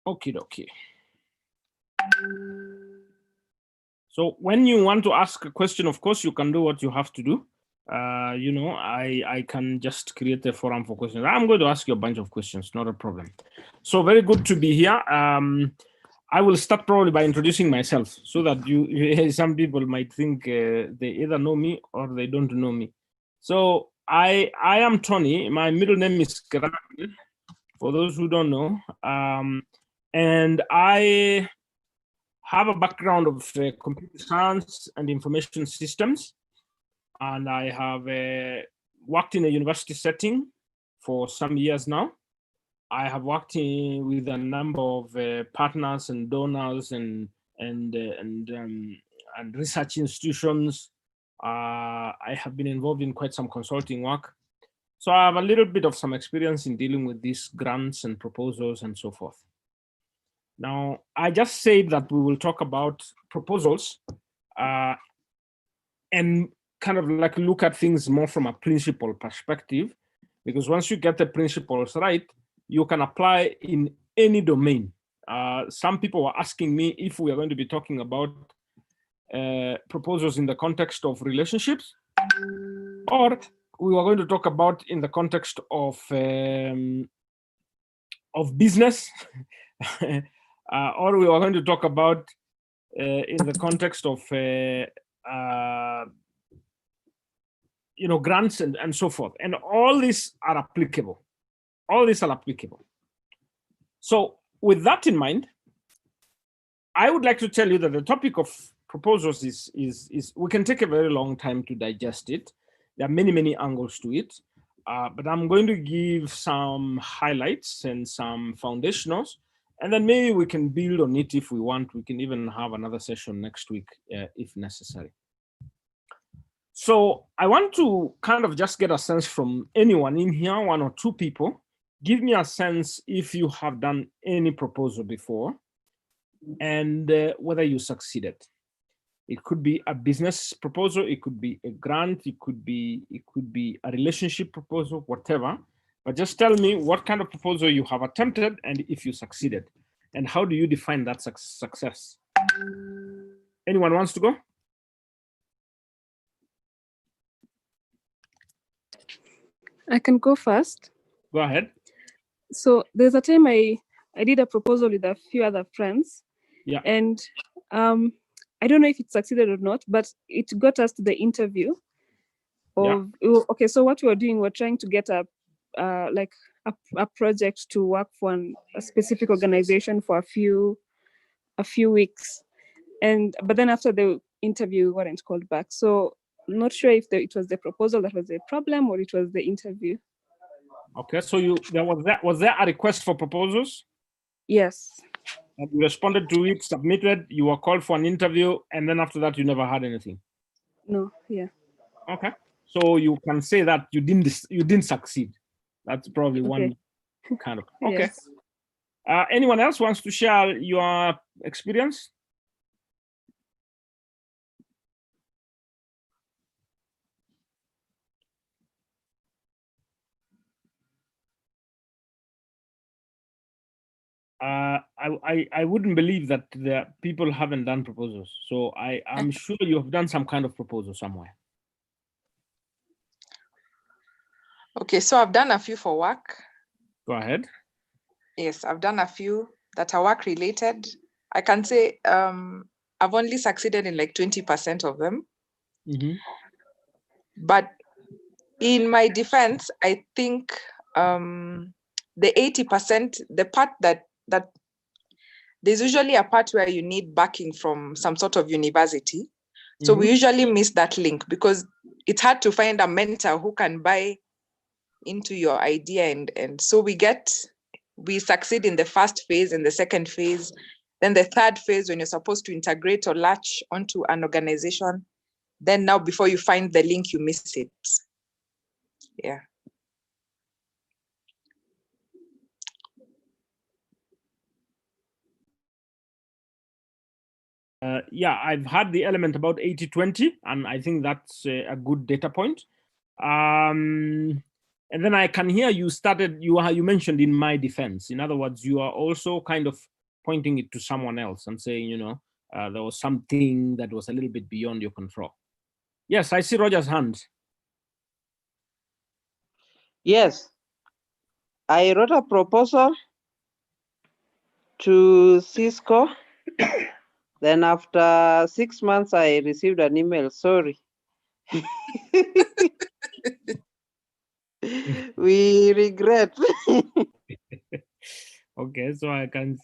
Okay, okay. So when you want to ask a question, of course, you can do what you have to do. I can just create a forum for questions. I'm going to ask you a bunch of questions, not a problem. So very good to be here. I will start probably by introducing myself so that some people might think they either know me or they don't know me. So I am Tony. My middle name is Keran, for those who don't know. And I have a background of computer science and information systems. And I have worked in a university setting for some years now. I have worked with a number of partners and donors and research institutions. I have been involved in quite some consulting work. So I have a little bit of some experience in dealing with these grants and proposals and so forth. Now, I just said that we will talk about proposals and kind of like look at things more from a principle perspective, because once you get the principles right, you can apply in any domain. Some people were asking me if we are going to be talking about proposals in the context of relationships, or we were going to talk about in the context of business, or we were going to talk about in the context of grants and so forth. And all these are applicable. All these are applicable. So with that in mind, I would like to tell you that the topic of proposals is we can take a very long time to digest it. There are many, many angles to it. But I'm going to give some highlights and some foundationals, and then maybe we can build on it if we want. We can even have another session next week if necessary. So I want to kind of just get a sense from anyone in here, one or two people. Give me a sense if you have done any proposal before and whether you succeeded. It could be a business proposal, it could be a grant, it could be a relationship proposal, whatever. But just tell me what kind of proposal you have attempted and if you succeeded. And how do you define that success? Anyone wants to go? I can go first. Go ahead. So there's a time I did a proposal with a few other friends. Yeah. And I don't know if it succeeded or not, but it got us to the interview. Okay, so what we were doing, we're trying to get a project to work for a specific organization for a few weeks, but then after the interview, we weren't called back. So I'm not sure if it was the proposal that was the problem or it was the interview. Okay, so was there a request for proposals? Yes. And you responded to it, submitted, you were called for an interview, and then after that, you never had anything? No, yeah. Okay, so you can say that you didn't succeed. That's probably one kind of, okay. Yes. Anyone else wants to share your experience? I wouldn't believe that the people haven't done proposals. So I'm sure you have done some kind of proposal somewhere. Okay, so I've done a few for work. Go ahead. Yes, I've done a few that are work related. I can say I've only succeeded in like 20% of them. Mm-hmm. But in my defense, I think the 80%, the part that there's usually a part where you need backing from some sort of university. So we usually miss that link because it's hard to find a mentor who can buy into your idea. And so we succeed in the first phase and the second phase. Then the third phase, when you're supposed to integrate or latch onto an organization, then now before you find the link, you miss it. Yeah. Yeah, I've had the element about 80-20, and I think that's a good data point. And then I can hear you mentioned in my defense. In other words, you are also kind of pointing it to someone else and saying, there was something that was a little bit beyond your control. Yes, I see Roger's hand. Yes, I wrote a proposal to Cisco. Then after 6 months, I received an email. Sorry. We regret. Okay, so I can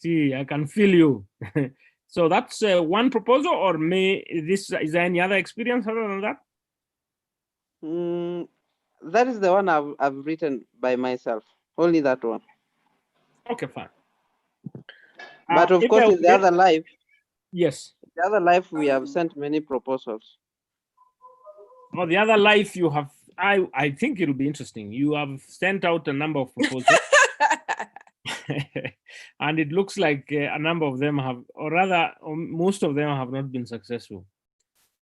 feel you. So that's one proposal, or is there any other experience other than that? That is the one I've written by myself. Only that one. Okay, fine. But of course, in the other life, yes. The other life, we have sent many proposals. For the other life, you have, I think it'll be interesting. You have sent out a number of proposals. And it looks like a number of them have, or rather, most of them have not been successful.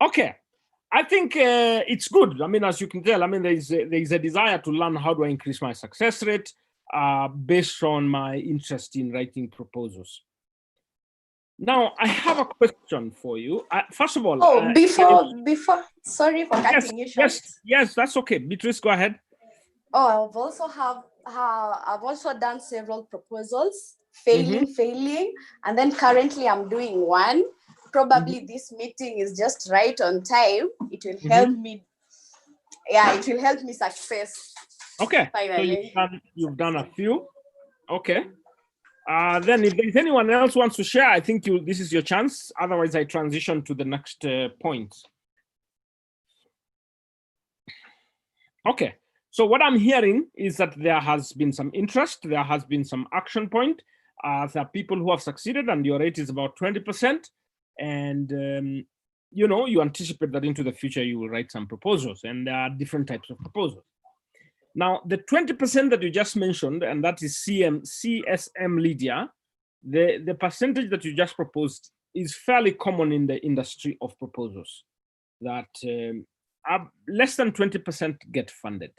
Okay. I think it's good. I mean, as you can tell, I mean, there is a desire to learn how do I increase my success rate based on my interest in writing proposals. Now, I have a question for you. First of all, before, sorry for cutting you short. Yes, that's okay. Beatrice, go ahead. Oh, I've also done several proposals, failing, and then currently I'm doing one. Probably this meeting is just right on time. It will help me. Yeah, it will help me success. Okay. Finally. So you've done a few. Okay. Then if there's anyone else wants to share, I think this is your chance. Otherwise, I transition to the next point. Okay. So what I'm hearing is that there has been some interest. There has been some action point. There are people who have succeeded and your rate is about 20%. And, you anticipate that into the future, you will write some proposals, and there are different types of proposals. Now, the 20% that you just mentioned, and that is CSM Lydia, the percentage that you just proposed is fairly common in the industry of proposals, that less than 20% get funded.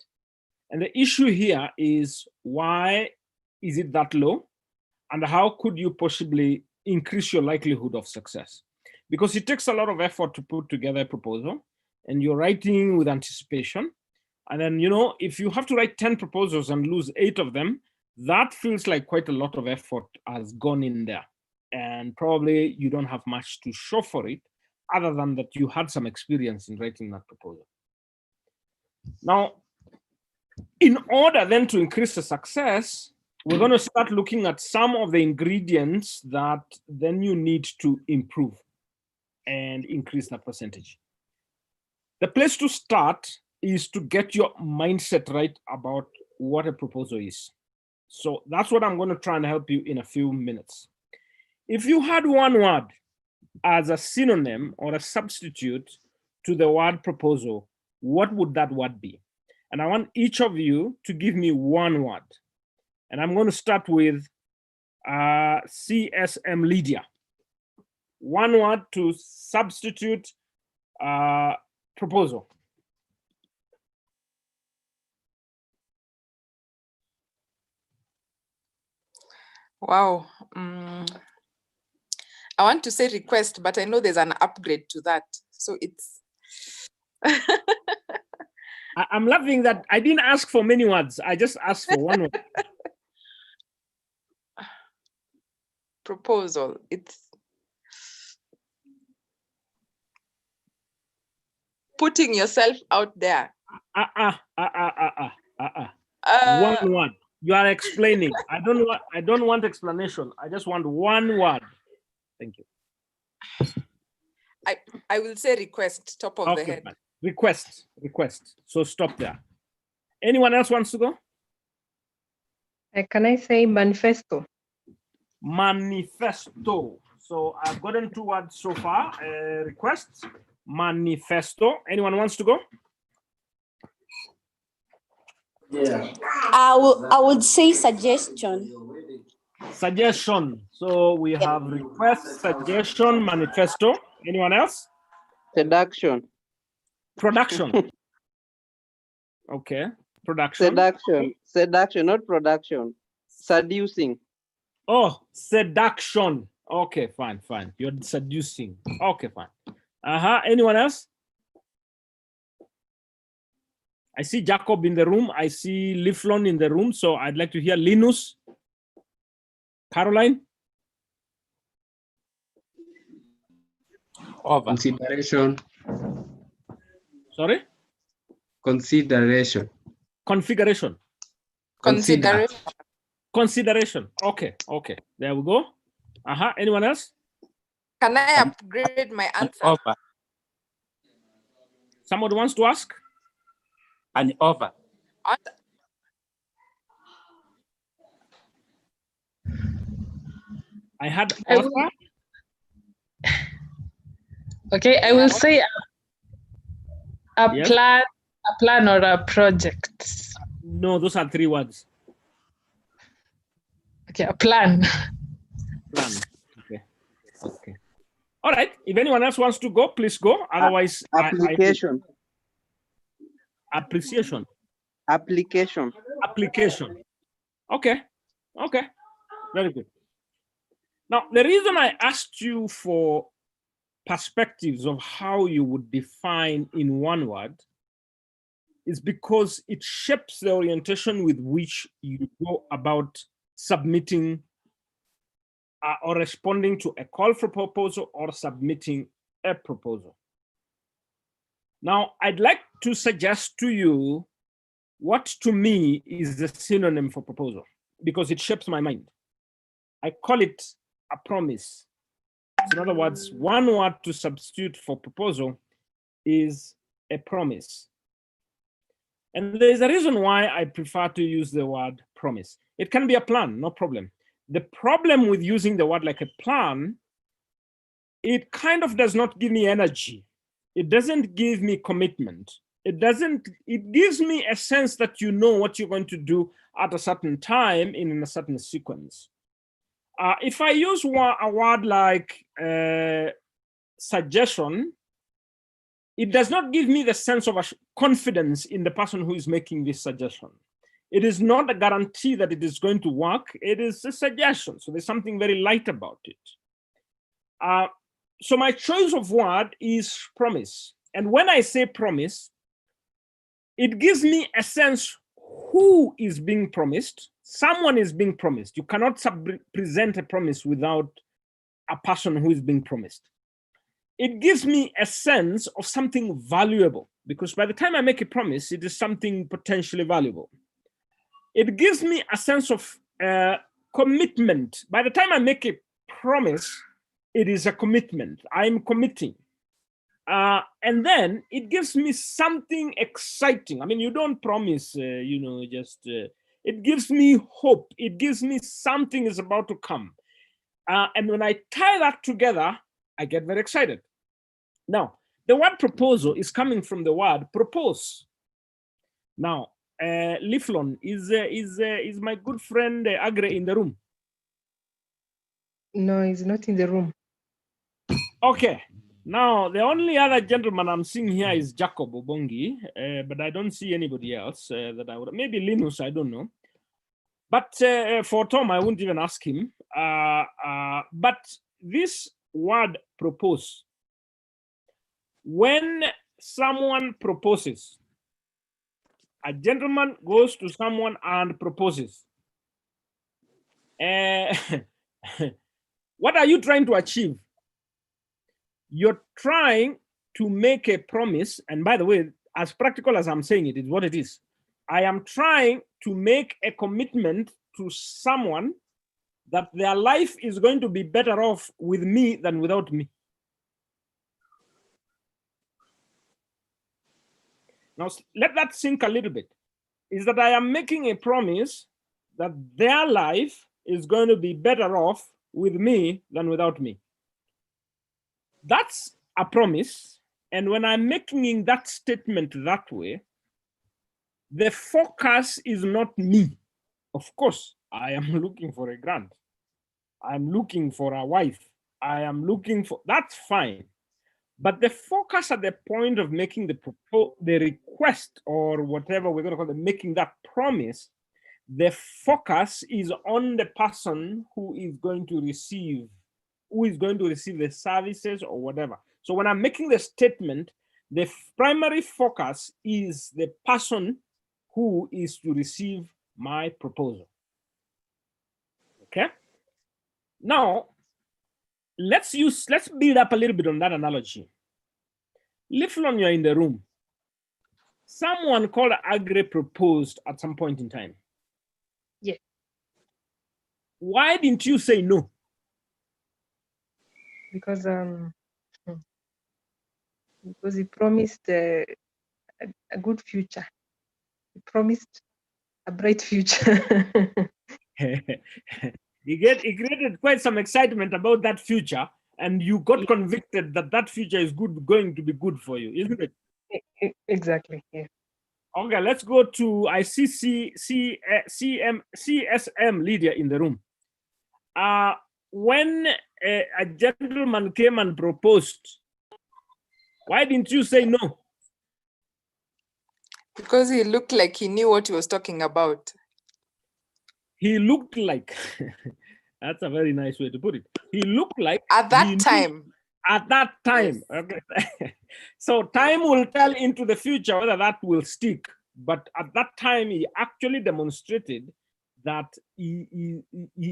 And the issue here is, why is it that low? And how could you possibly increase your likelihood of success? Because it takes a lot of effort to put together a proposal, and you're writing with anticipation. And then, if you have to write 10 proposals and lose 8 of them, that feels like quite a lot of effort has gone in there. And probably you don't have much to show for it, other than that you had some experience in writing that proposal. Now, in order then to increase the success, we're going to start looking at some of the ingredients that then you need to improve and increase that percentage. The place to start is to get your mindset right about what a proposal is. So that's what I'm going to try and help you in a few minutes. If you had one word as a synonym or a substitute to the word proposal, what would that word be? And I want each of you to give me one word. And I'm going to start with CSM Lydia. One word to substitute proposal. Wow. I want to say request, but I know there's an upgrade to that. So it's... I'm laughing that I didn't ask for many words. I just asked for one word. Proposal. It's putting yourself out there. One word. You are explaining. I don't want explanation. I just want one word. Thank you. I will say request, top of the head. Fine. Request. So stop there. Anyone else wants to go? Can I say manifesto? Manifesto. So I've gotten 2 words so far. Request, manifesto. Anyone wants to go? Yeah. I would say suggestion. Suggestion. So we have request, suggestion, manifesto. Anyone else? Seduction. Production. Okay. Production. Seduction, not production. Seducing. Oh, seduction. Okay, fine. You're seducing. Okay, fine. Anyone else? I see Jacob in the room. I see Liflon in the room. So I'd like to hear Linus. Caroline? Over. Consideration. Sorry? Consideration. Configuration. Consideration. Okay. There we go. Anyone else? Can I upgrade my answer? Over. Someone wants to ask? An over. I had offer. Okay, I will say a Yes. plan or a project. No, those are 3 words. Okay, a plan. Plan. Okay. All right. If anyone else wants to go, please go. Otherwise, Application. Appreciation. Application. Application. Okay. Very good. Now, the reason I asked you for perspectives of how you would define in one word is because it shapes the orientation with which you go about submitting or responding to a call for proposal or submitting a proposal. Now, I'd like to suggest to you what to me is the synonym for proposal because it shapes my mind. I call it a promise. So in other words, one word to substitute for proposal is a promise. And there's a reason why I prefer to use the word promise. It can be a plan, no problem. The problem with using the word like a plan, it kind of does not give me energy. It doesn't give me commitment. It gives me a sense that you know what you're going to do at a certain time in a certain sequence. If I use a word like suggestion, it does not give me the sense of confidence in the person who is making this suggestion. It is not a guarantee that it is going to work. It is a suggestion. So there's something very light about it. So my choice of word is promise. And when I say promise, it gives me a sense who is being promised. Someone is being promised. You cannot present a promise without a person who is being promised. It gives me a sense of something valuable because by the time I make a promise, it is something potentially valuable. It gives me a sense of commitment. By the time I make a promise, it is a commitment. I'm committing. And then it gives me something exciting. I mean, you don't promise, it gives me hope. It gives me something is about to come. And when I tie that together, I get very excited. Now, the word proposal is coming from the word propose. Now, Liflon, is my good friend Agre in the room? No, he's not in the room. Okay. Now, the only other gentleman I'm seeing here is Jacob Obongi, but I don't see anybody else that I would, maybe Linus, I don't know. But for Tom, I wouldn't even ask him. But this word propose, when someone proposes, a gentleman goes to someone and proposes. What are you trying to achieve? You're trying to make a promise. And by the way, as practical as I'm saying it, is what it is. I am trying to make a commitment to someone that their life is going to be better off with me than without me. Now, let that sink a little bit. Is that I am making a promise that their life is going to be better off with me than without me. That's a promise. And when I'm making that statement that way, the focus is not me. Of course, I am looking for a grant. I'm looking for a wife. I am looking for, that's fine. But the focus at the point of making the request or whatever we're going to call it, making that promise, the focus is on the person who is going to receive the services or whatever. So when I'm making the statement, the primary focus is the person who is to receive my proposal. Okay. Now, let's build up a little bit on that analogy. Liflon, you're in the room. Someone called Agri proposed at some point in time. Yeah. Why didn't you say no? Because he promised a good future. He promised a bright future. He created quite some excitement about that future, and you got convicted that that future is going to be good for you, isn't it? Exactly. Yeah. Okay, let's go to CSM Lydia in the room. When a gentleman came and proposed, why didn't you say no? Because he looked like he knew what he was talking about. He looked like, that's a very nice way to put it. He looked like at that time. At that time. Yes. Okay. So time will tell into the future whether that will stick. But at that time, he actually demonstrated that he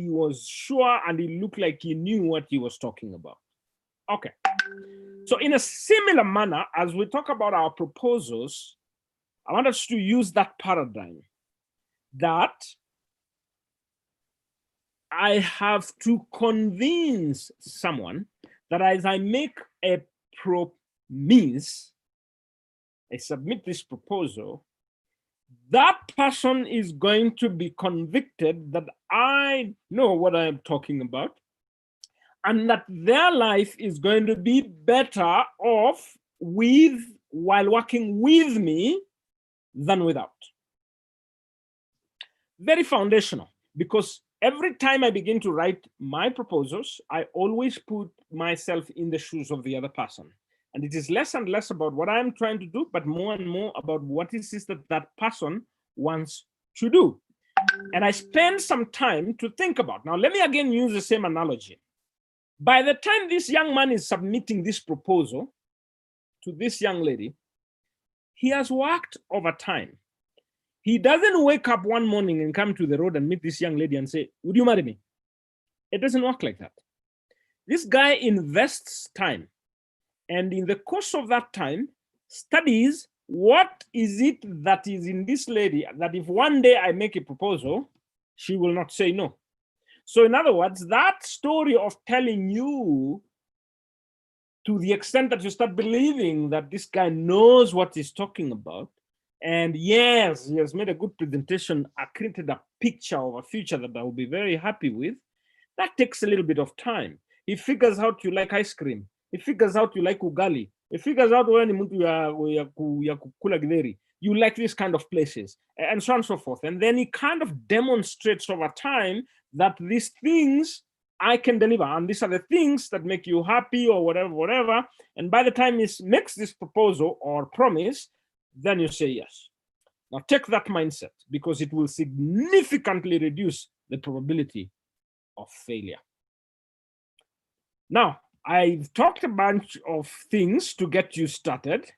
was sure and he looked like he knew what he was talking about. Okay. So in a similar manner, as we talk about our proposals, I want us to use that paradigm that I have to convince someone that as I make a promise, I submit this proposal, that person is going to be convicted that I know what I am talking about and that their life is going to be better off while working with me than without. Very foundational, because every time I begin to write my proposals, I always put myself in the shoes of the other person. And it is less and less about what I'm trying to do, but more and more about what it is that that person wants to do. And I spend some time to think about. Now, let me again use the same analogy. By the time this young man is submitting this proposal to this young lady, he has worked over time. He doesn't wake up one morning and come to the road and meet this young lady and say, would you marry me? It doesn't work like that. This guy invests time. And in the course of that time, studies what is it that is in this lady that if one day I make a proposal, she will not say no. So in other words, that story of telling you to the extent that you start believing that this guy knows what he's talking about, and yes, he has made a good presentation, created a picture of a future that I will be very happy with, that takes a little bit of time. He figures out you like ice cream. He figures out you like ugali. He figures out when you like these kind of places, and so on and so forth. And then he kind of demonstrates over time that these things I can deliver, and these are the things that make you happy or whatever. And by the time he makes this proposal or promise, then you say yes. Now take that mindset, because it will significantly reduce the probability of failure. Now, I've talked a bunch of things to get you started.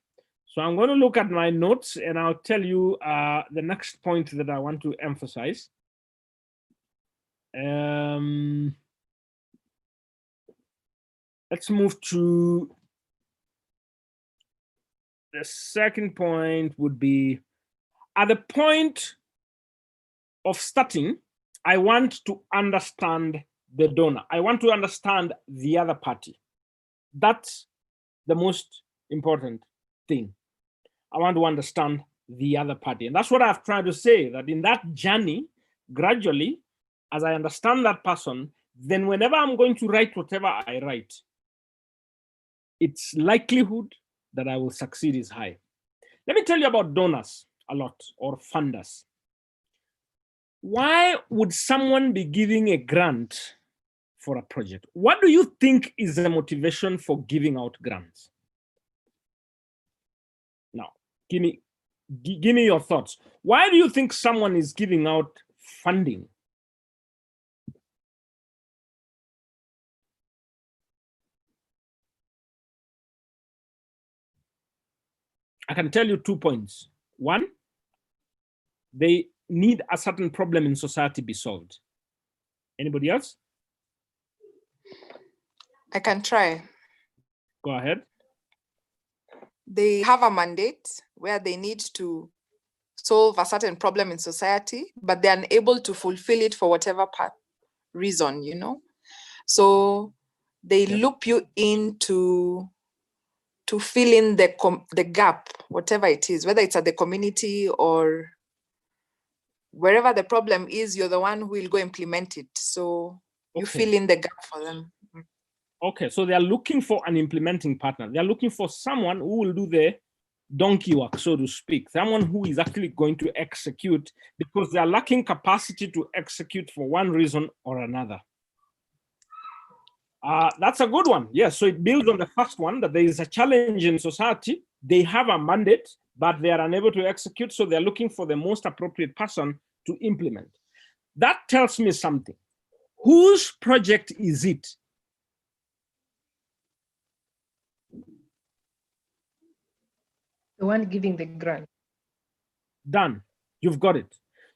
So I'm going to look at my notes and I'll tell you the next point that I want to emphasize. Let's move to the second point. Would be at the point of starting, I want to understand the donor. I want to understand the other party. That's the most important thing. I want to understand the other party. And that's what I've tried to say, that in that journey, gradually, as I understand that person, then whenever I'm going to write whatever I write, its likelihood that I will succeed is high. Let me tell you about donors a lot, or funders. Why would someone be giving a grant for a project? What do you think is the motivation for giving out grants? Now, give me your thoughts. Why do you think someone is giving out funding. I can tell you 2 points. One, they need a certain problem in society be solved. Anybody else? I can try. Go ahead. They have a mandate where they need to solve a certain problem in society, but they're unable to fulfill it for whatever reason, you know? So they loop you in to fill in the gap, whatever it is, whether it's at the community or wherever the problem is, you're the one who will go implement it. So you fill in the gap for them. Okay, so they are looking for an implementing partner. They are looking for someone who will do the donkey work, so to speak, someone who is actually going to execute because they are lacking capacity to execute for one reason or another. That's a good one. Yes, so it builds on the first one, that there is a challenge in society. They have a mandate, but they are unable to execute, so they're looking for the most appropriate person to implement. That tells me something. Whose project is it? The one giving the grant. Done. You've got it.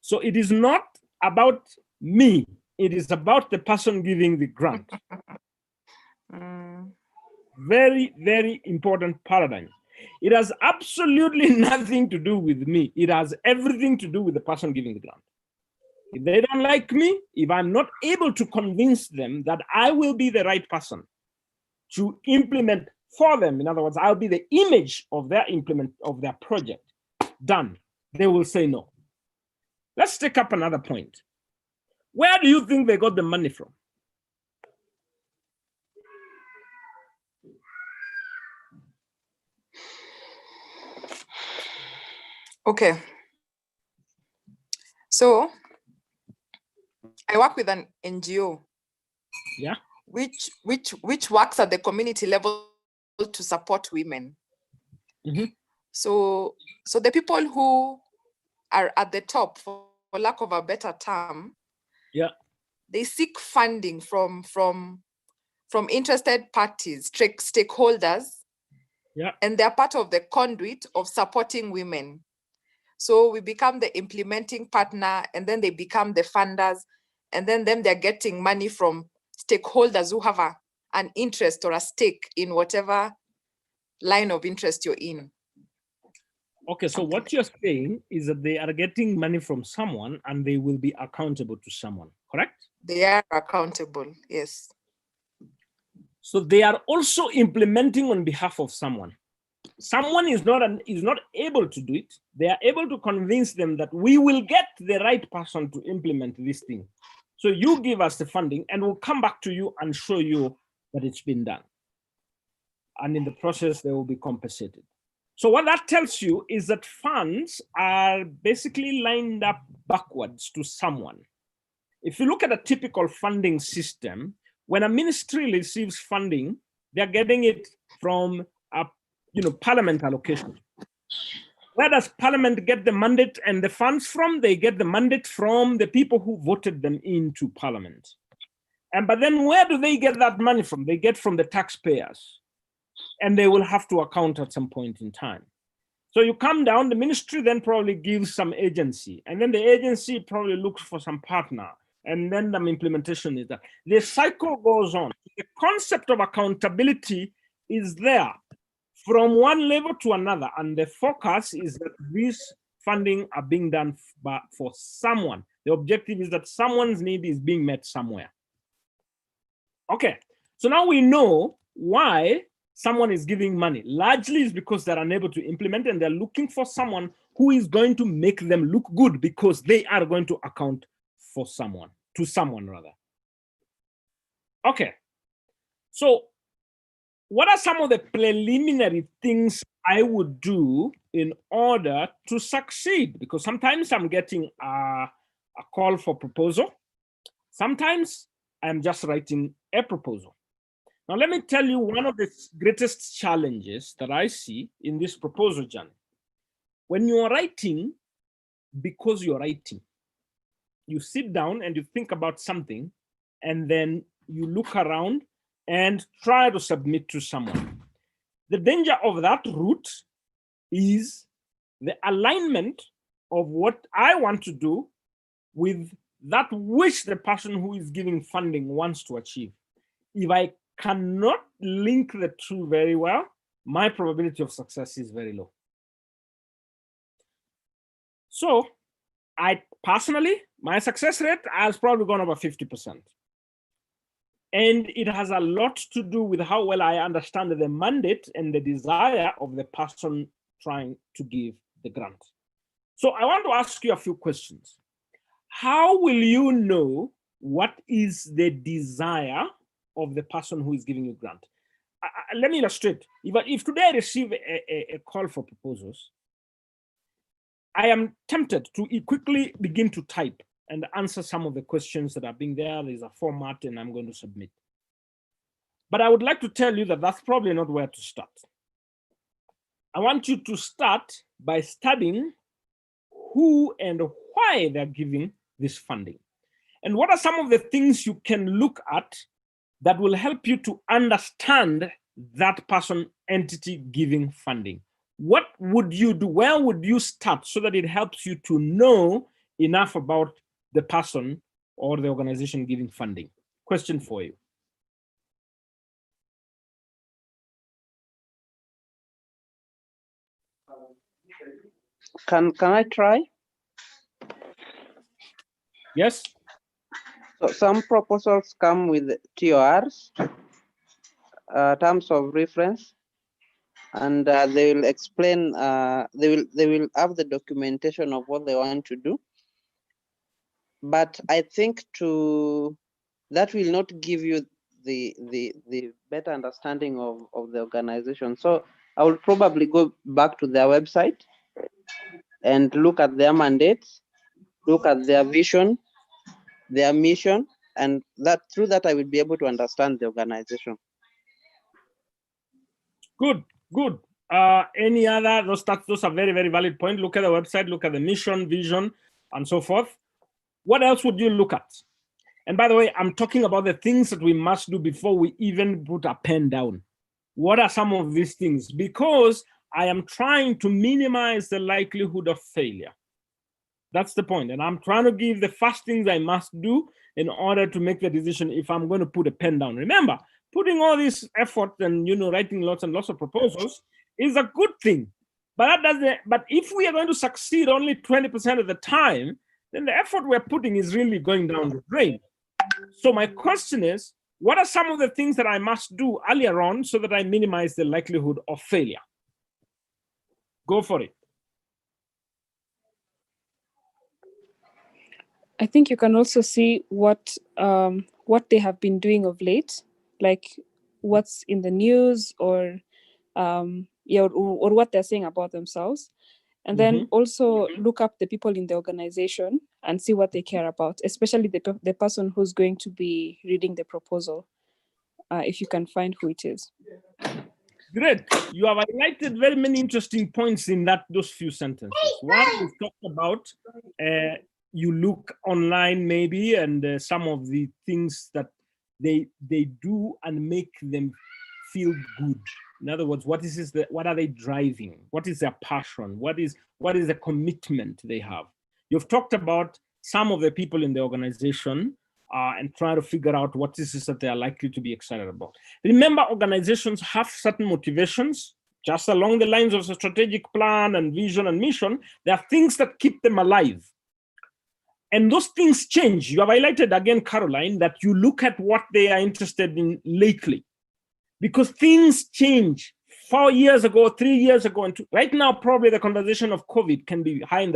So it is not about me. It is about the person giving the grant. Very, very important paradigm. It has absolutely nothing to do with me. It has everything to do with the person giving the grant. If they don't like me, if I'm not able to convince them that I will be the right person to implement for them, in other words, I'll be the image of their project, done. They will say no. Let's take up another point. Where do you think they got the money from? Okay. So I work with an NGO. Yeah. Which works at the community level to support women. So the people who are at the top, for lack of a better term, they seek funding from interested parties, stakeholders, and they're part of the conduit of supporting women. So we become the implementing partner, and then they become the funders, and then they're getting money from stakeholders who have an interest or a stake in whatever line of interest you're in. Okay, so what you're saying is that they are getting money from someone and they will be accountable to someone, correct? They are accountable, yes. So they are also implementing on behalf of someone. Someone is not able to do it. They are able to convince them that we will get the right person to implement this thing. So you give us the funding and we'll come back to you and show you that it's been done. And in the process, they will be compensated. So what that tells you is that funds are basically lined up backwards to someone. If you look at a typical funding system, when a ministry receives funding, they're getting it from a parliament allocation. Where does parliament get the mandate and the funds from? They get the mandate from the people who voted them into parliament. But then where do they get that money from? They get from the taxpayers. And they will have to account at some point in time. So you come down, the ministry then probably gives some agency, and then the agency probably looks for some partner, and then the implementation is that. The cycle goes on. The concept of accountability is there from one level to another, and the focus is that these funding are being done for someone. The objective is that someone's need is being met somewhere. Okay, so now we know why someone is giving money. Largely is because they're unable to implement, and they're looking for someone who is going to make them look good because they are going to account for someone, to someone rather. Okay, so what are some of the preliminary things I would do in order to succeed? Because sometimes I'm getting a call for proposal. Sometimes I'm just writing a proposal. Now, let me tell you one of the greatest challenges that I see in this proposal journey. When you are writing, because you're writing, you sit down and you think about something, and then you look around and try to submit to someone. The danger of that route is the alignment of what I want to do with that which the person who is giving funding wants to achieve. If I cannot link the two very well, my probability of success is very low. So I personally, my success rate has probably gone over 50%. And it has a lot to do with how well I understand the mandate and the desire of the person trying to give the grant. So I want to ask you a few questions. How will you know what is the desire of the person who is giving you grant? Let me illustrate. If today I receive a call for proposals, I am tempted to quickly begin to type and answer some of the questions that are being there. There's a format and I'm going to submit. But I would like to tell you that that's probably not where to start. I want you to start by studying who and why they're giving this funding. And what are some of the things you can look at that will help you to understand that person, entity giving funding? What would you do? Where would you start so that it helps you to know enough about the person or the organization giving funding? Question for you. Can I try? Yes. So some proposals come with TORs, terms of reference, and they will explain. They will have the documentation of what they want to do. But I think that will not give you the better understanding of the organization. So I will probably go back to their website and look at their mandates, look at their vision, their mission, and through that I will be able to understand the organization. Good. Any other? Those are very, very valid points. Look at the website, look at the mission, vision, and so forth. What else would you look at? And by the way, I'm talking about the things that we must do before we even put a pen down. What are some of these things? Because I am trying to minimize the likelihood of failure. That's the point. And I'm trying to give the first things I must do in order to make the decision if I'm going to put a pen down. Remember, putting all this effort and writing lots and lots of proposals is a good thing. But if we are going to succeed only 20% of the time, then the effort we're putting is really going down the drain. So my question is, what are some of the things that I must do earlier on so that I minimize the likelihood of failure? Go for it. I think you can also see what they have been doing of late, like what's in the news or what they're saying about themselves. And then also look up the people in the organization and see what they care about, especially the person who's going to be reading the proposal, if you can find who it is. Great. You have highlighted very many interesting points in those few sentences. One, we've talked about you look online maybe, and some of the things that they do and make them feel good. In other words, what are they driving? What is their passion? What is the commitment they have? You've talked about some of the people in the organization and try to figure out what is it that they are likely to be excited about. Remember, organizations have certain motivations, just along the lines of the strategic plan and vision and mission. There are things that keep them alive. And those things change. You have highlighted again, Caroline, that you look at what they are interested in lately. Because things change 4 years ago, 3 years ago, and right now, probably the conversation of COVID can be high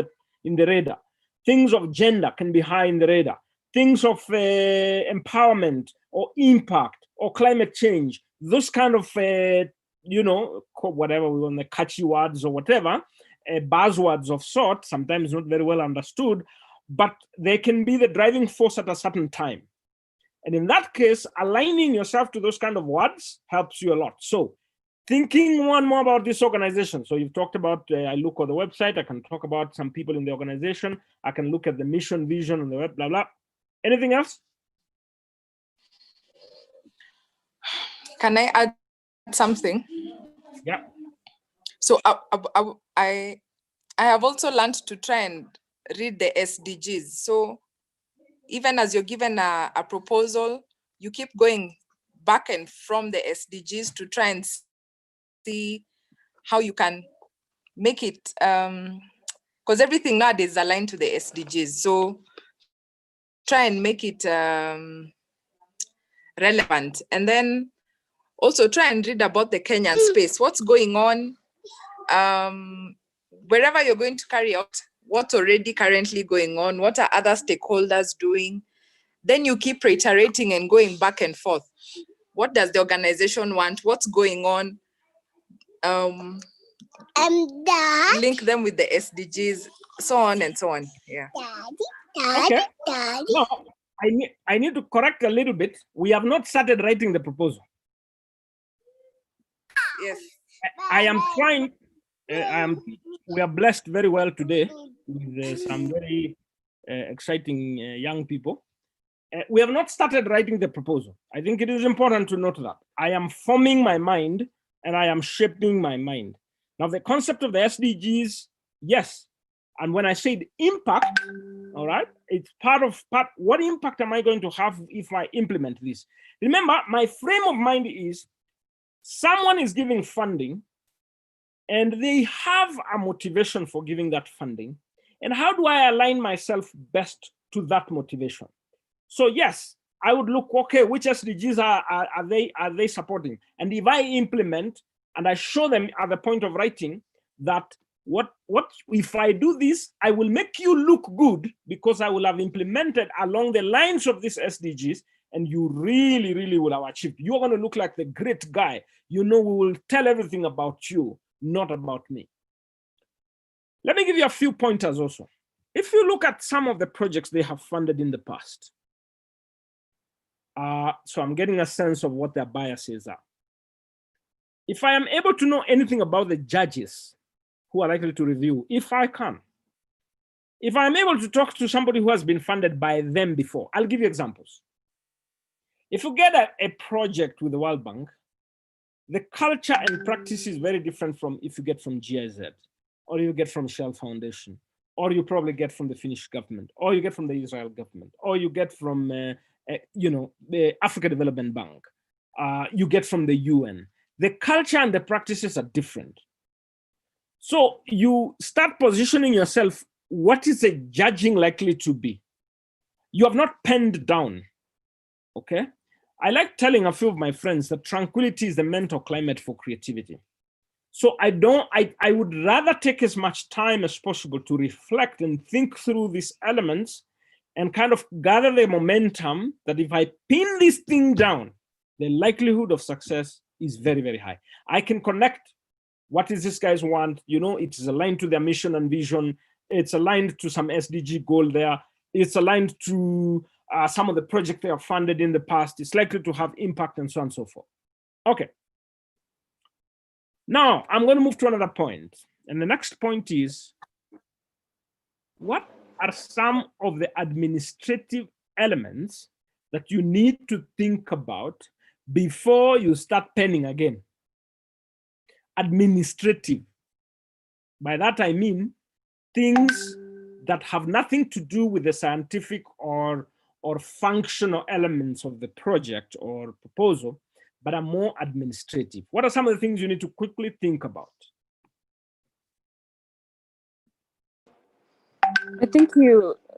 in the radar. Things of gender can be high in the radar. Things of empowerment or impact or climate change, those kind of, whatever we want, the catchy words or whatever, buzzwords of sort, sometimes not very well understood, but they can be the driving force at a certain time. And in that case, aligning yourself to those kind of words helps you a lot. So Thinking one more about this organization. So you've talked about, I look on the website, I can talk about some people in the organization, I can look at the mission, vision on the web, blah, blah. Anything else? Can I add something? Yeah. So I have also learned to try and read the SDGs. So even as you're given a proposal, you keep going back and from the SDGs to try and see how you can make it, because everything nowadays is aligned to the SDGs. So try and make it relevant. And then also try and read about the Kenyan space, what's going on, wherever you're going to carry out, what's already currently going on, what are other stakeholders doing. Then you keep reiterating and going back and forth. What does the organization want? What's going on? Link them with the SDGs, so on and so on. Yeah. Okay. No, I need to correct a little bit. We have not started writing the proposal. Yes. I am trying. We are blessed very well today with some very exciting young people. We have not started writing the proposal. I think it is important to note that. I am forming my mind and I am shaping my mind. Now, the concept of the SDGs, yes. And when I say impact, all right, it's part, what impact am I going to have if I implement this? Remember, my frame of mind is someone is giving funding and they have a motivation for giving that funding. And how do I align myself best to that motivation? So yes, I would look, okay, which SDGs are they supporting? And if I implement and I show them at the point of writing that what if I do this, I will make you look good because I will have implemented along the lines of these SDGs, and you really, really will have achieved. You're going to look like the great guy. You know, we will tell everything about you, not about me. Let me give you a few pointers also. If you look at some of the projects they have funded in the past, so I'm getting a sense of what their biases are. If I am able to know anything about the judges who are likely to review, if I can, if I'm able to talk to somebody who has been funded by them before, I'll give you examples. If you get a project with the World Bank, the culture and practice is very different from if you get from GIZ, or you get from Shell Foundation, or you probably get from the Finnish government, or you get from the Israel government, or you get from the Africa Development Bank, you get from the UN. The culture and the practices are different. So you start positioning yourself, what is the judging likely to be? You have not penned down, okay? I like telling a few of my friends that tranquility is the mental climate for creativity. So I would rather take as much time as possible to reflect and think through these elements and kind of gather the momentum that if I pin this thing down, the likelihood of success is very, very high. I can connect what is this guys want, you know, it is aligned to their mission and vision. It's aligned to some SDG goal there. It's aligned to some of the projects they have funded in the past. It's likely to have impact and so on and so forth. Okay. Now I'm going to move to another point. And the next point is, what are some of the administrative elements that you need to think about before you start penning again? Administrative. By that I mean things that have nothing to do with the scientific or functional elements of the project or proposal, but are more administrative. What are some of the things you need to quickly think about? I think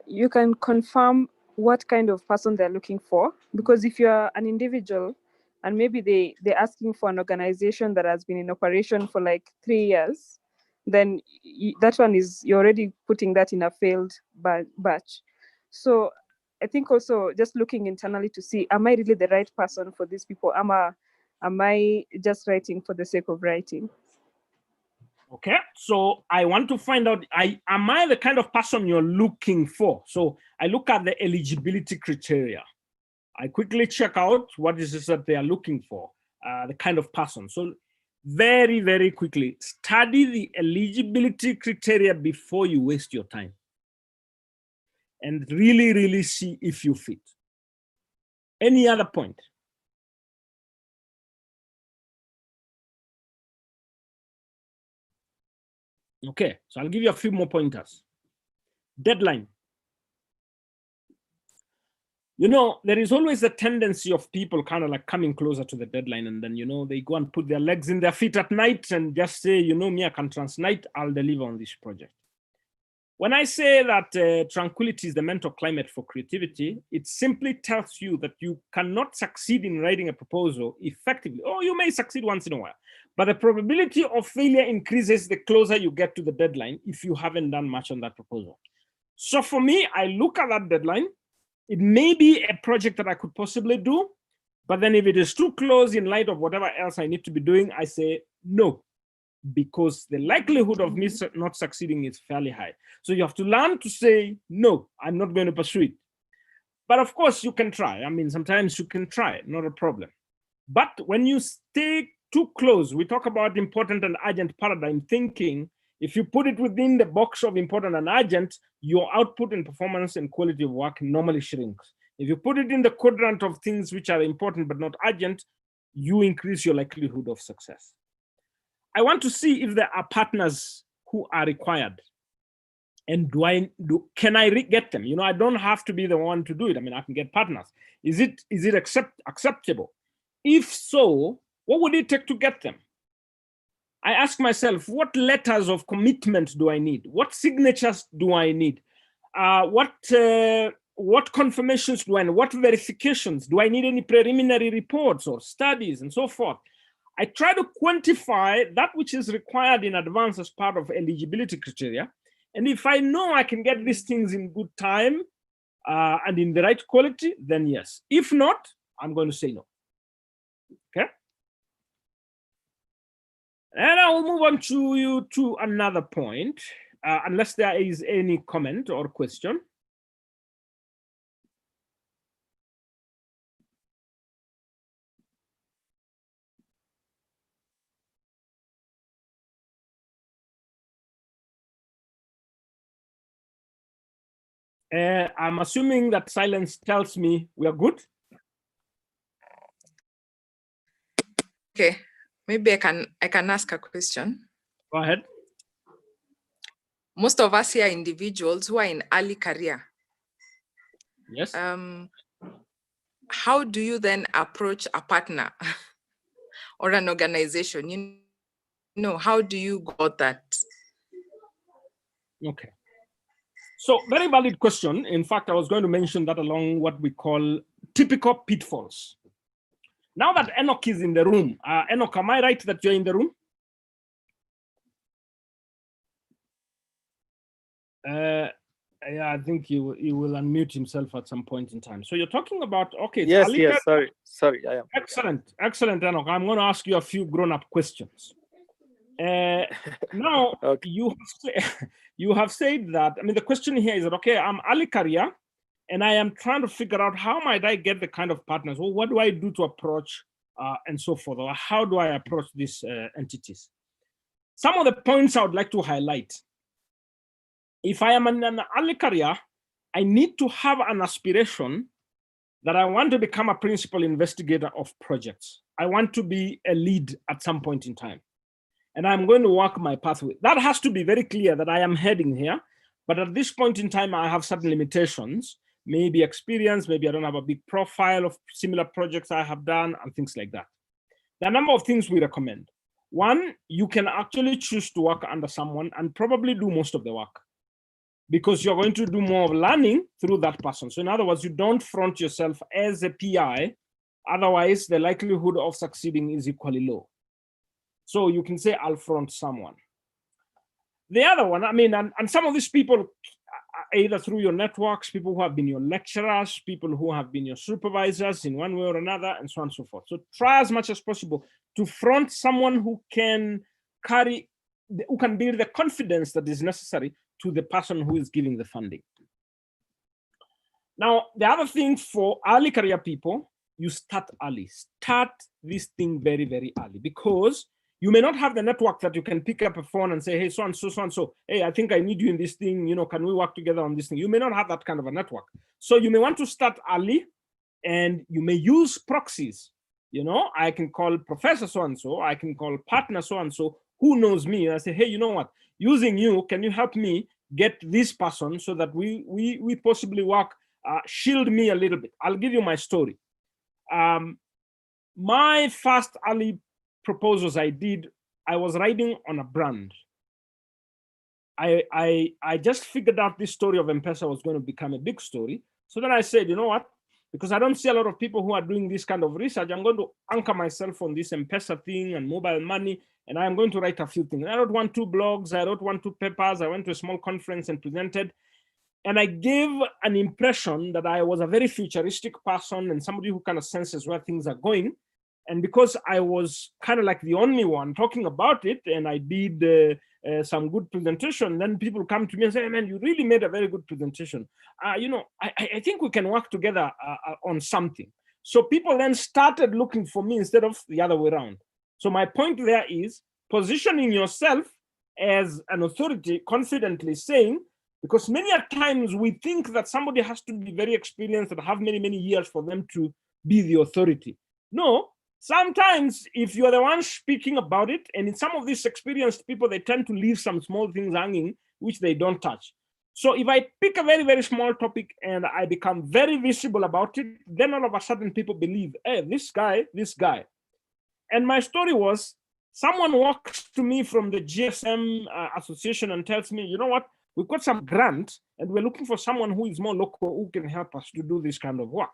you can confirm what kind of person they're looking for, because if you're an individual and maybe they're asking for an organization that has been in operation for like 3 years, then that one is, you're already putting that in a failed batch. So I think also just looking internally to see, am I really the right person for these people? Am I just writing for the sake of writing? Okay, so I want to find out, am I the kind of person you're looking for? So I look at the eligibility criteria. I quickly check out what is it that they are looking for, the kind of person. So very, very quickly, study the eligibility criteria before you waste your time. And really, really see if you fit. Any other point? Okay, so I'll give you a few more pointers. Deadline. You know, there is always a tendency of people kind of like coming closer to the deadline, and then, you know, they go and put their legs in their feet at night and just say, you know, me, I can transnight, I'll deliver on this project. When I say that tranquility is the mental climate for creativity, it simply tells you that you cannot succeed in writing a proposal effectively. Oh, you may succeed once in a while, but the probability of failure increases the closer you get to the deadline if you haven't done much on that proposal. So for me, I look at that deadline. It may be a project that I could possibly do, but then if it is too close in light of whatever else I need to be doing, I say no, because the likelihood of me not succeeding is fairly high. So you have to learn to say, no, I'm not going to pursue it. But of course you can try. I mean, sometimes you can try, not a problem. But when you stay too close, we talk about important and urgent paradigm thinking. If you put it within the box of important and urgent, your output and performance and quality of work normally shrinks. If you put it in the quadrant of things which are important but not urgent, you increase your likelihood of success. I want to see if there are partners who are required. And can I get them? You know, I don't have to be the one to do it. I mean, I can get partners. Is it acceptable? If so, what would it take to get them? I ask myself, what letters of commitment do I need? What signatures do I need? What confirmations do I need? What verifications? Do I need any preliminary reports or studies and so forth? I try to quantify that which is required in advance as part of eligibility criteria. And if I know I can get these things in good time and in the right quality, then yes. If not, I'm going to say no. Okay? And I will move on to another point, unless there is any comment or question. I'm assuming that silence tells me we are good. Okay, maybe I can ask a question. Go ahead. Most of us here are individuals who are in early career. Yes. How do you then approach a partner or an organization? You know, how do you go about that? Okay. So very valid question. In fact, I was going to mention that along what we call typical pitfalls. Now that Enoch is in the room, Enoch, am I right that you're in the room? Yeah, I think he will unmute himself at some point in time. So you're talking about, okay. Yes, yes, sorry, I am. Excellent, Enoch. I'm going to ask you a few grown-up questions. Now, okay. You have said that, I mean, the question here is that, okay, I'm early career, and I am trying to figure out how might I get the kind of partners, or what do I do to approach and so forth, or how do I approach these entities? Some of the points I would like to highlight. If I am in an early career, I need to have an aspiration that I want to become a principal investigator of projects. I want to be a lead at some point in time. And I'm going to walk my pathway. That has to be very clear that I am heading here. But at this point in time, I have certain limitations, maybe experience, maybe I don't have a big profile of similar projects I have done and things like that. There are a number of things we recommend. One, you can actually choose to work under someone and probably do most of the work, because you're going to do more of learning through that person. So in other words, you don't front yourself as a PI, otherwise the likelihood of succeeding is equally low. So you can say, I'll front someone. The other one, I mean, and some of these people, either through your networks, people who have been your lecturers, people who have been your supervisors in one way or another, and so on and so forth. So try as much as possible to front someone who can build the confidence that is necessary to the person who is giving the funding. Now, the other thing for early career people, you start early. Start this thing very, very early, because You may not have the network that you can pick up a phone and say, hey, so and so, hey, I think I need you in this thing, can we work together on this thing? You may not have that kind of a network. So you may want to start early, and you may use proxies. I can call Professor so-and-so, I can call partner so-and-so, who knows me. And I say, hey, you know what? Using you, can you help me get this person so that we possibly work, shield me a little bit. I'll give you my story. My first early proposals I did, I was riding on a brand. I just figured out this story of M-Pesa was going to become a big story. So then I said, you know what? Because I don't see a lot of people who are doing this kind of research, I'm going to anchor myself on this M-Pesa thing and mobile money, and I'm going to write a few things. I wrote 1, 2 blogs, I wrote 1, 2 papers, I went to a small conference and presented. And I gave an impression that I was a very futuristic person and somebody who kind of senses where things are going. And because I was kind of like the only one talking about it, and I did some good presentation, then people come to me and say, hey, man, you really made a very good presentation. I think we can work together on something. So people then started looking for me instead of the other way around. So my point there is positioning yourself as an authority, confidently saying, because many a times we think that somebody has to be very experienced and have many, many years for them to be the authority. No, sometimes if you're the one speaking about it, and in some of these experienced people, they tend to leave some small things hanging, which they don't touch. So if I pick a very, very small topic and I become very visible about it, then all of a sudden people believe, hey, this guy. And my story was, someone walks to me from the GSM association and tells me, you know what? We've got some grant and we're looking for someone who is more local who can help us to do this kind of work.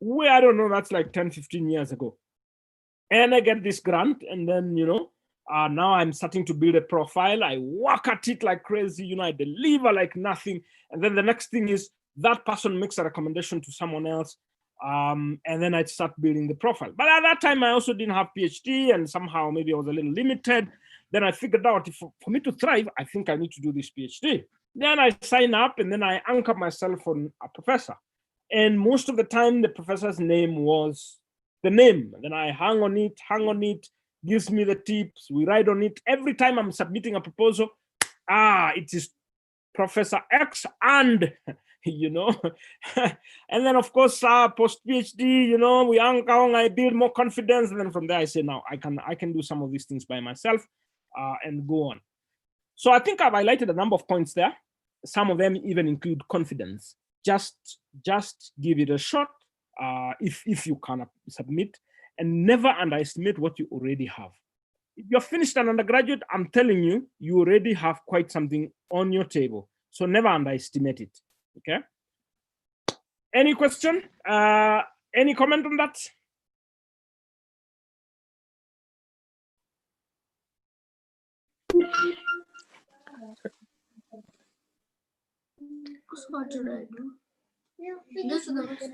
I don't know, that's like 10, 15 years ago. And I get this grant, and then, now I'm starting to build a profile. I work at it like crazy, I deliver like nothing. And then the next thing is that person makes a recommendation to someone else. And then I start building the profile. But at that time, I also didn't have PhD, and somehow maybe I was a little limited. Then I figured out for me to thrive, I think I need to do this PhD. Then I sign up, and then I anchor myself on a professor. And most of the time, the professor's name was the name. And then I hang on it, gives me the tips, we write on it. Every time I'm submitting a proposal, it is Professor X and, and then of course, post PhD, we anchor on, I build more confidence. And then from there I say, now I can do some of these things by myself and go on. So I think I've highlighted a number of points there. Some of them even include confidence. Just give it a shot if you can submit, and never underestimate what you already have. If you're finished an undergraduate, I'm telling you, you already have quite something on your table. So never underestimate it, okay? Any question? Any comment on that?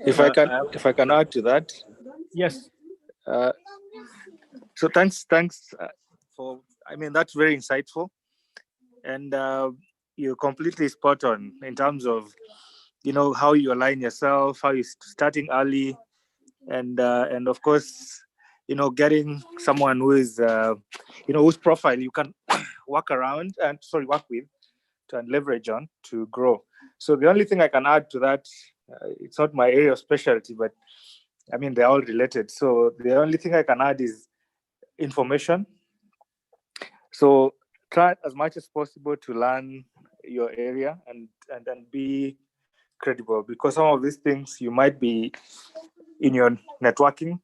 If I can add to that. Yes. So thanks for, that's very insightful, and you're completely spot on in terms of, how you align yourself, how you're starting early, and of course, getting someone who is, whose profile you can work with and leverage on to grow. So the only thing I can add to that, it's not my area of specialty, but they're all related. So the only thing I can add is information. So try as much as possible to learn your area and then be credible, because some of these things you might be in your networking,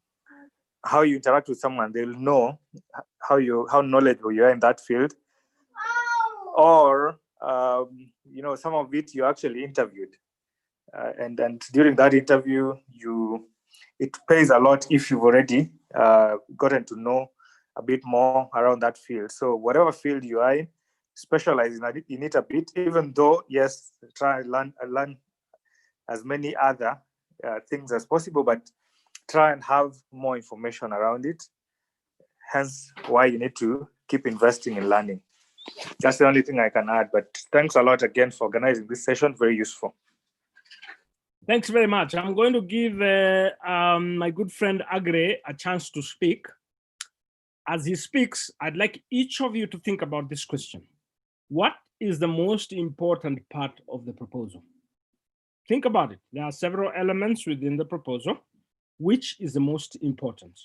how you interact with someone, they'll know how knowledgeable you are in that field, or some of it you actually interviewed, and during that interview it pays a lot if you've already gotten to know a bit more around that field. So whatever field you are in, specialize in it a bit, even though, yes, try and learn as many other things as possible, but try and have more information around it. Hence why you need to keep investing in learning. That's the only thing I can add, but thanks a lot again for organizing this session. Very useful. Thanks very much. I'm going to give my good friend Agre a chance to speak. as he speaks, I'd like each of you to think about this question. What is the most important part of the proposal? Think about it. There are several elements within the proposal. Which is the most important?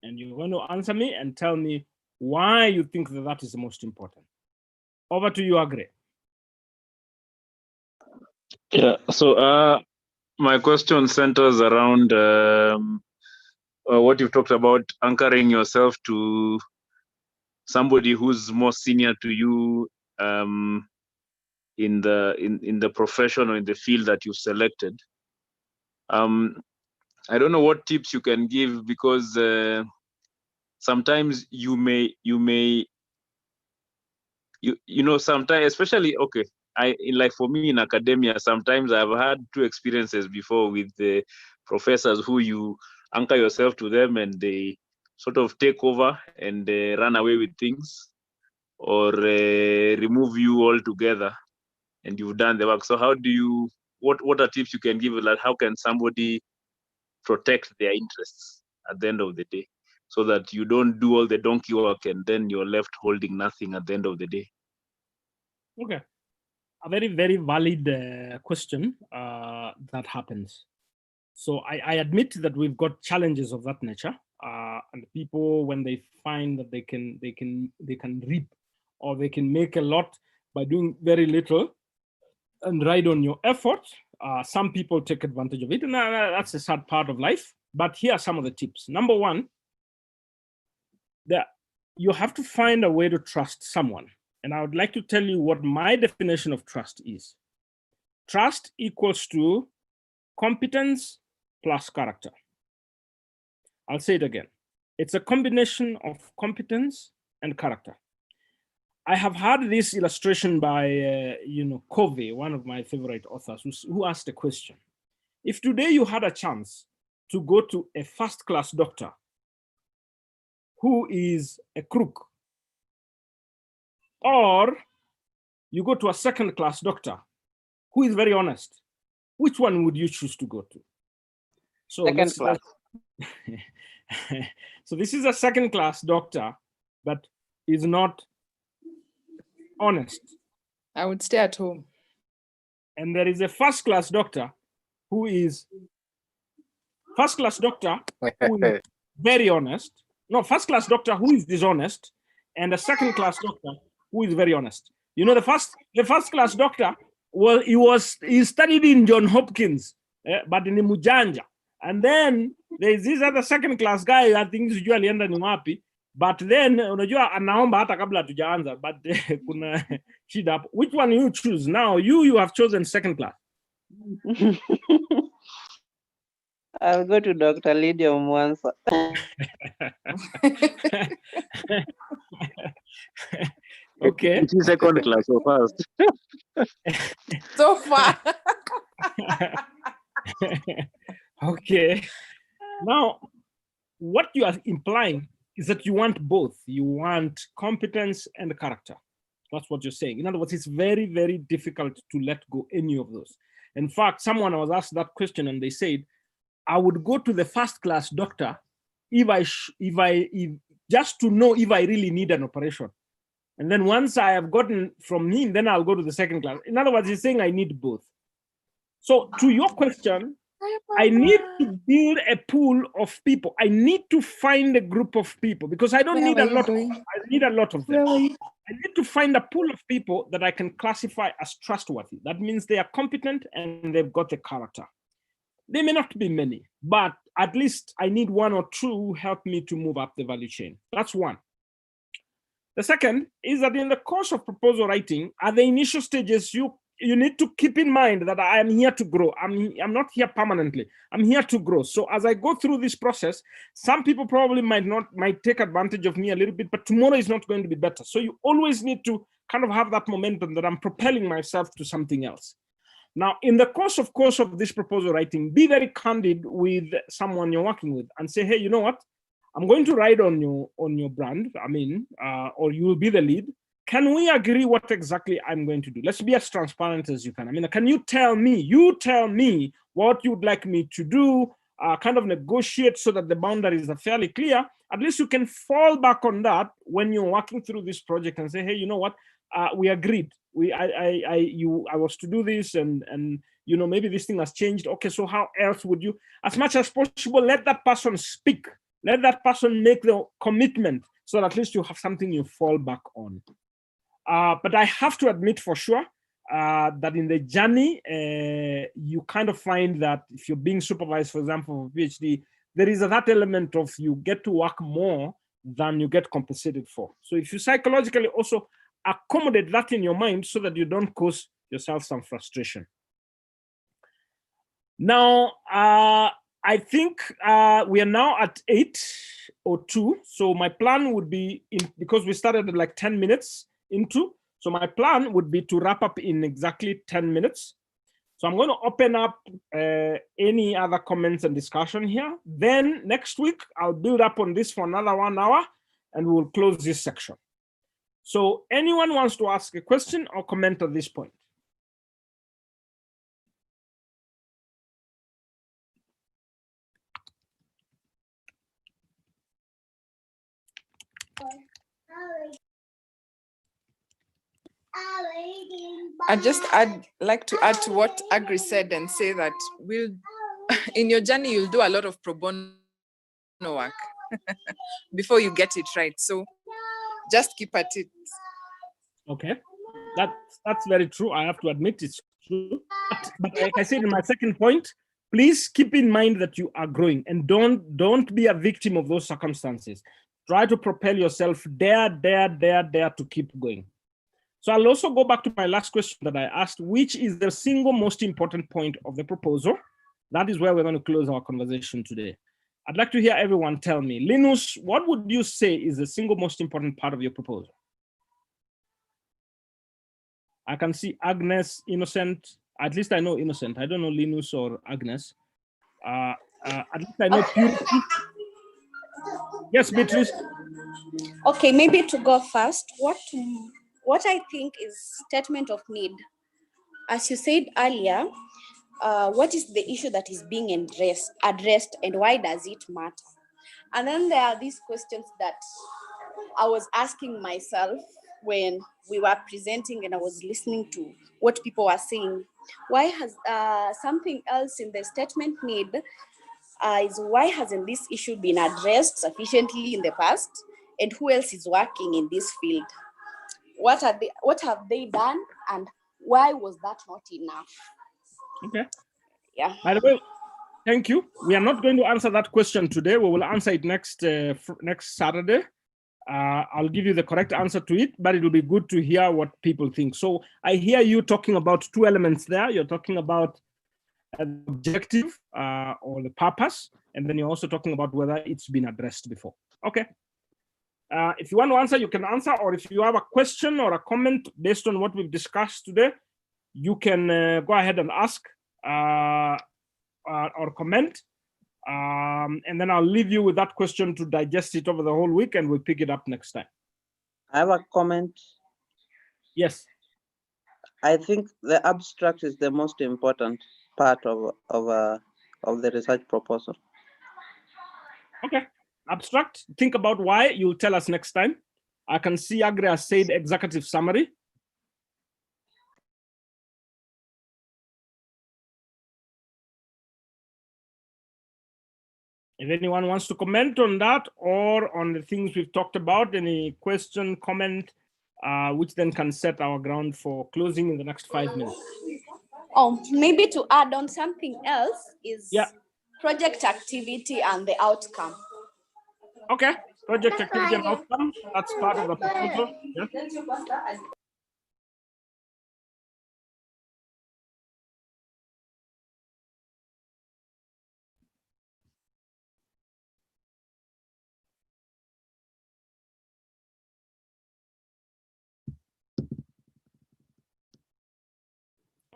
And you're going to answer me and tell me why you think that that is the most important. Over to you, Agre. Yeah, so my question centers around what you've talked about, anchoring yourself to somebody who's more senior to you in the profession or in the field that you've selected. I don't know what tips you can give, because sometimes you know, sometimes, especially, okay, like for me in academia, sometimes I've had two experiences before with the professors who you anchor yourself to them and they sort of take over and run away with things, or remove you altogether and you've done the work. So how do you, what are tips you can give? Like, how can somebody protect their interests at the end of the day, so that you don't do all the donkey work and then you're left holding nothing at the end of the day? Okay, a very, very valid question that happens. So I admit that we've got challenges of that nature, and people, when they find that they can reap or they can make a lot by doing very little and ride on your effort, some people take advantage of it, and that's a sad part of life. But here are some of the tips. Number one, that you have to find a way to trust someone. And I would like to tell you what my definition of trust is. Trust equals to competence plus character. I'll say it again. It's a combination of competence and character. I have had this illustration by, Covey, one of my favorite authors, who asked a question. If today you had a chance to go to a first-class doctor who is a crook, or you go to a second-class doctor who is very honest, which one would you choose to go to? So Second class. So this is a second-class doctor, but is not honest. I would stay at home. And there is a first-class doctor who is very honest. No, first-class doctor who is dishonest, and a second-class doctor who is very honest. You know, the first-class doctor, well, he studied in John Hopkins, but in Mujanja. And then there's this other second-class guy, I think sijui alienda ni wapi, but then unajua anaomba hata kabla tujaanza, but kuna shida hapo. Which one you choose? Now you have chosen second class. I'll go to Dr. Lydia Mwansa. Okay. It is second class or first. So far. Okay. Now, what you are implying is that you want both. You want competence and character. That's what you're saying. In other words, it's very, very difficult to let go any of those. In fact, someone was asked that question and they said, I would go to the first-class doctor if just to know if I really need an operation. And then once I have gotten from him, then I'll go to the second class. In other words, he's saying I need both. So to your question, I need to build a pool of people. I need to find a group of people because I don't need a lot. I need a lot of them. I need to find a pool of people that I can classify as trustworthy. That means they are competent and they've got a character. They may not be many, but at least I need one or two who help me to move up the value chain. That's one. The second is that in the course of proposal writing, at the initial stages, you need to keep in mind that I am here to grow. I'm not here permanently. I'm here to grow. So as I go through this process, some people probably might take advantage of me a little bit, but tomorrow is not going to be better. So you always need to kind of have that momentum that I'm propelling myself to something else. Now, in the course of this proposal writing, be very candid with someone you're working with and say, hey, you know what? I'm going to ride on your brand, or you will be the lead. Can we agree what exactly I'm going to do? Let's be as transparent as you can. Can you tell me what you'd like me to do, kind of negotiate so that the boundaries are fairly clear, at least you can fall back on that when you're working through this project and say, hey, you know what, we agreed. I was to do this, and you know, maybe this thing has changed. Okay, so how else would you, as much as possible, let that person speak, let that person make the commitment, so that at least you have something you fall back on. But I have to admit for sure that in the journey, you kind of find that if you're being supervised, for example, for PhD, there is that element of you get to work more than you get compensated for. So if you psychologically also accommodate that in your mind so that you don't cause yourself some frustration. Now, I think we are now at 8:02. So my plan would be, because we started at like 10 minutes into, so my plan would be to wrap up in exactly 10 minutes. So I'm going to open up any other comments and discussion here. Then next week, I'll build up on this for another 1 hour and we'll close this section. So anyone wants to ask a question or comment at this point? I'd like to add to what Agri said and say that in your journey, you'll do a lot of pro bono work before you get it right. So just keep at it. Okay, that's very true. I have to admit it's true. But like I said in my second point, please keep in mind that you are growing, and don't be a victim of those circumstances. Try to propel yourself, dare to keep going. So I'll also go back to my last question that I asked, which is the single most important point of the proposal? That is where we're going to close our conversation today. I'd like to hear everyone tell me, Linus, what would you say is the single most important part of your proposal? I can see Agnes, Innocent. At least I know Innocent. I don't know Linus or Agnes. At least I know Purity. Yes, Beatrice. Okay, maybe to go first, what I think is statement of need. As you said earlier, what is the issue that is being addressed and why does it matter? And then there are these questions that I was asking myself when we were presenting and I was listening to what people were saying. Why has something else in the statement need is why hasn't this issue been addressed sufficiently in the past? And who else is working in this field? What have they done, and why was that not enough? Okay. Yeah. By the way, thank you. We are not going to answer that question today. We will answer it next Saturday. I'll give you the correct answer to it, but it will be good to hear what people think. So I hear you talking about two elements there. You're talking about the objective or the purpose, and then you're also talking about whether it's been addressed before. Okay. If you want to answer, you can answer, or if you have a question or a comment based on what we've discussed today, you can go ahead and ask or comment. And then I'll leave you with that question to digest it over the whole week, and we'll pick it up next time. I have a comment. Yes. I think the abstract is the most important part of the research proposal. Okay. Abstract. Think about why. You'll tell us next time. I can see Agri has said executive summary. If anyone wants to comment on that or on the things we've talked about, any question, comment, which then can set our ground for closing in the next 5 minutes. Oh, maybe to add on something else is project activity and the outcome. Okay, project activity and outcome, that's part of the proposal. Yeah.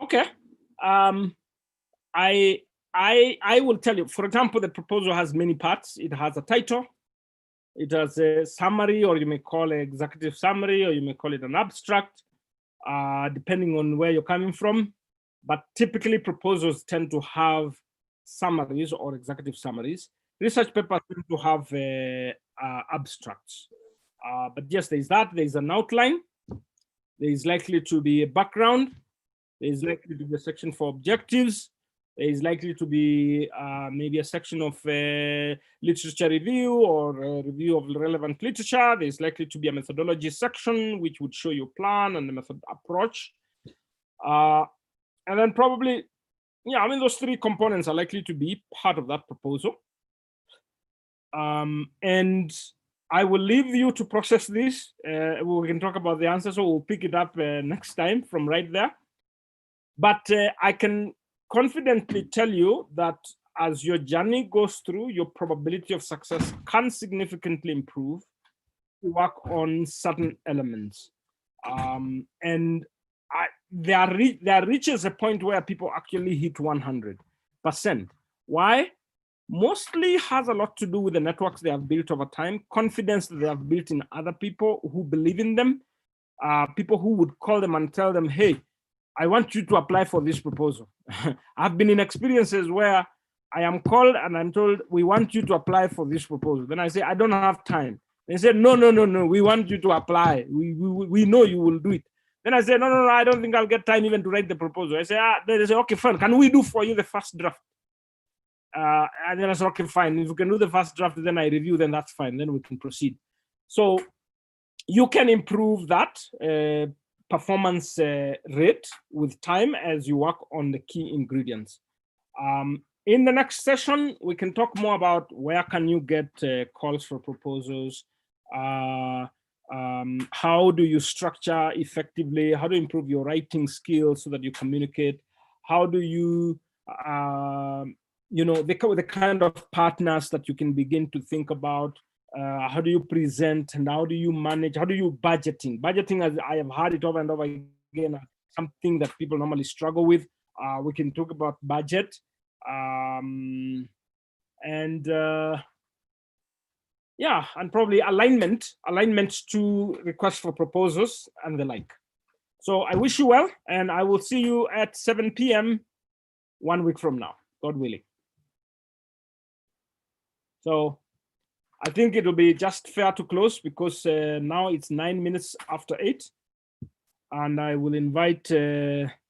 Okay, I will tell you, for example, the proposal has many parts. It has a title, it has a summary, or you may call it executive summary, or you may call it an abstract, depending on where you're coming from. But typically proposals tend to have summaries or executive summaries. Research papers tend to have abstracts. But yes, there's that. There's an outline. There is likely to be a background. There is likely to be a section for objectives. There is likely to be maybe a section of literature review or a review of relevant literature. There's likely to be a methodology section, which would show you plan and the method approach. And then probably, yeah, I mean, those three components are likely to be part of that proposal. And I will leave you to process this. We can talk about the answer, so we'll pick it up next time from right there. But I can confidently tell you that as your journey goes through, your probability of success can significantly improve to work on certain elements. And there reaches a point where people actually hit 100%. Why? Mostly has a lot to do with the networks they have built over time, confidence that they have built in other people who believe in them, people who would call them and tell them, hey, I want you to apply for this proposal. I've been in experiences where I am called and I'm told, we want you to apply for this proposal. Then I say, I don't have time. They said, no, we want you to apply. We know you will do it. Then I said, no, I don't think I'll get time even to write the proposal. I say, they say, okay, fine. Can we do for you the first draft? And then I said, okay, fine. If you can do the first draft, then I review, then that's fine. Then we can proceed. So you can improve that performance rate with time as you work on the key ingredients. In the next session, we can talk more about where can you get calls for proposals, how do you structure effectively, how to improve your writing skills so that you communicate, how do you, the kind of partners that you can begin to think about, how do you present, and how do you manage, how do you budgeting? Budgeting, as I have heard it over and over again, something that people normally struggle with. We can talk about budget and probably alignment to requests for proposals and the like. So I wish you well, and I will see you at 7 p.m. 1 week from now, God willing. So I think it will be just fair to close because now it's 9 minutes after 8. And I will invite, Mura,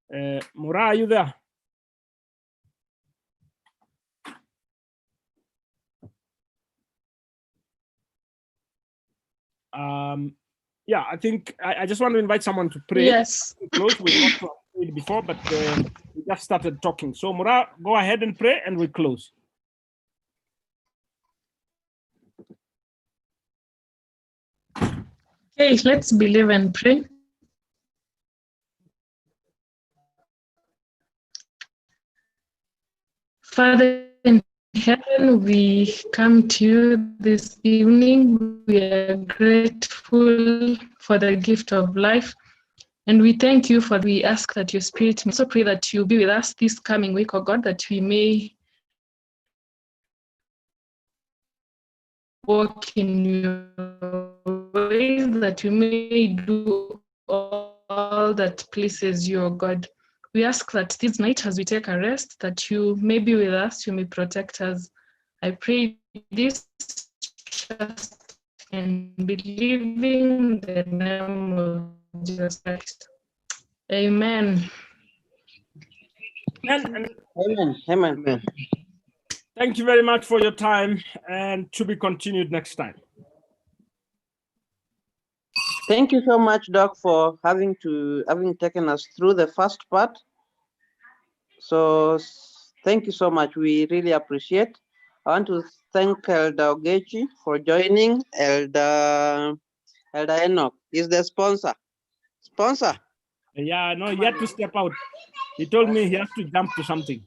are you there? Yeah, I think I just want to invite someone to pray. Yes. Close. We talked about it before, but we just started talking. So Mura, go ahead and pray and we close. Okay, let's believe and pray. Father in heaven, we come to you this evening. We are grateful for the gift of life. And we thank you for, we ask that your spirit, we also pray that you be with us this coming week, oh God, that we may walk in your ways, that we may do all that pleases you, oh God. We ask that this night as we take a rest, that you may be with us, you may protect us. I pray this just in believing the name of Jesus Christ. Amen. Amen. Amen. Thank you very much for your time, and to be continued next time. Thank you so much, Doc, for having taken us through the first part. So thank you so much. We really appreciate. I want to thank Elder Ogechi for joining. Elder Enoch is the sponsor. Yeah, no, he had to step out. He told me he has to jump to something.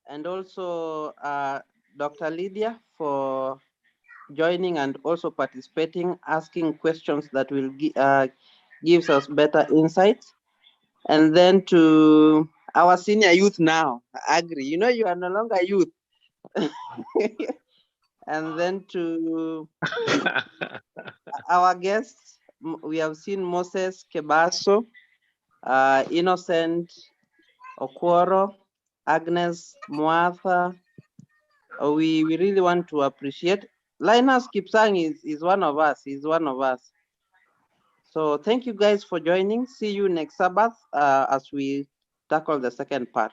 And also Dr. Lydia for joining and also participating, asking questions that will gives us better insights. And then to our senior youth now, Agri, you know you are no longer youth. And then to our guests, we have seen Moses Kebaso, Innocent Okworo, Agnes, Martha. We really want to appreciate. Linus Kipsang is one of us. He's one of us. So thank you guys for joining. See you next Sabbath as we tackle the second part.